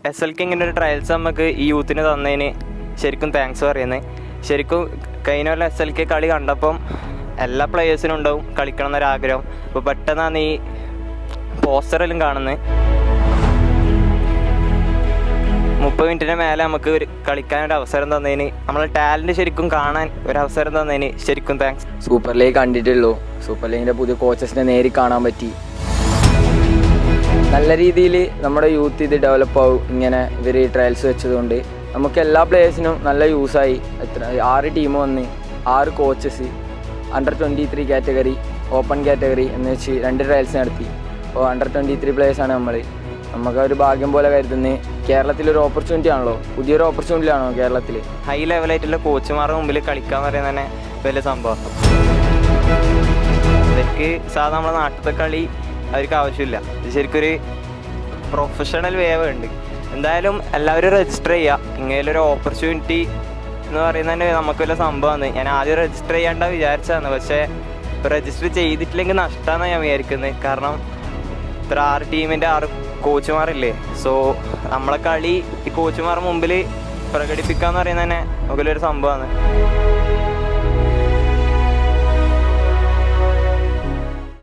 SLK ഇങ്ങനെ ഒരു trials നമുക്ക് ഈ യൂത്തിന് തന്നതിന് ശരിക്കും താങ്ക്സ് പറയുന്നത്. ശരിക്കും കഴിഞ്ഞ കൊല്ലം SLK കളി കണ്ടപ്പം എല്ലാ പ്ലെയേഴ്സിനും ഉണ്ടാവും കളിക്കണം എന്നൊരാഗ്രഹം. അപ്പോൾ പെട്ടെന്നാണ് ഈ പോസ്റ്ററിലും കാണുന്നത്. 30 മിനിറ്റിന് മേലെ നമുക്ക് കളിക്കാനൊരു അവസരം തന്നതിന്, നമ്മളെ ടാലൻറ്റ് ശരിക്കും കാണാൻ ഒരു അവസരം തന്നതിന് ശരിക്കും താങ്ക്സ്. സൂപ്പർ ലീഗ് കണ്ടിട്ടുള്ളൂ. സൂപ്പർ ലീഗിൻ്റെ പുതിയ കോച്ചസിനെ നേരി കാണാൻ പറ്റി. നല്ല രീതിയിൽ നമ്മുടെ യൂത്ത് ഇത് ഡെവലപ്പ് ആവും. ഇങ്ങനെ ഇവർ ട്രയൽസ് വെച്ചതുകൊണ്ട് നമുക്ക് എല്ലാ പ്ലേയേഴ്സിനും നല്ല യൂസായി. 6 ടീം വന്ന് 6 coaches, under 23 category, open category എന്ന് വെച്ച് 2 ട്രയൽസ് നടത്തി. അപ്പോൾ അണ്ടർ 23 പ്ലേയേഴ്സാണ് നമുക്കൊരു ഭാഗ്യം പോലെ കരുതുന്നത്. കേരളത്തിലൊരു ഓപ്പർച്യൂണിറ്റി ആണല്ലോ, പുതിയൊരു ഓപ്പർച്യൂണിറ്റി ആണോ കേരളത്തിൽ. ഹൈ ലെവലായിട്ടുള്ള കോച്ചുമാരുടെ മുമ്പിൽ കളിക്കാൻ പറയുന്നത് തന്നെ വലിയ സംഭവം. അവർക്ക് സാധാരണ നമ്മുടെ നാട്ടിലത്തെ കളി അവർക്ക് ആവശ്യമില്ല. ഇത് ശരിക്കൊരു പ്രൊഫഷണൽ വേവ് ഉണ്ട്. എന്തായാലും എല്ലാവരും രജിസ്റ്റർ ചെയ്യുക. ഇങ്ങനെയൊരു ഓപ്പർച്യൂണിറ്റി എന്ന് പറയുന്നത് തന്നെ നമുക്ക് വലിയ സംഭവമാണ്. ഞാൻ ആദ്യം രജിസ്റ്റർ ചെയ്യാണ്ട വിചാരിച്ചതാണ്, പക്ഷേ ഇപ്പോൾ രജിസ്റ്റർ ചെയ്തിട്ടില്ലെങ്കിൽ നഷ്ടമാണെന്ന് ഞാൻ വിചാരിക്കുന്നത്. കാരണം ഇത്ര 6 ടീമിൻ്റെ 6 കോച്ചുമാരില്ലേ. സോ നമ്മളെ കളി ഈ കോച്ചുമാരുടെ മുമ്പിൽ പ്രകടിപ്പിക്കുക എന്ന് പറയുന്നത് തന്നെ നമുക്കൊരു സംഭവമാണ്.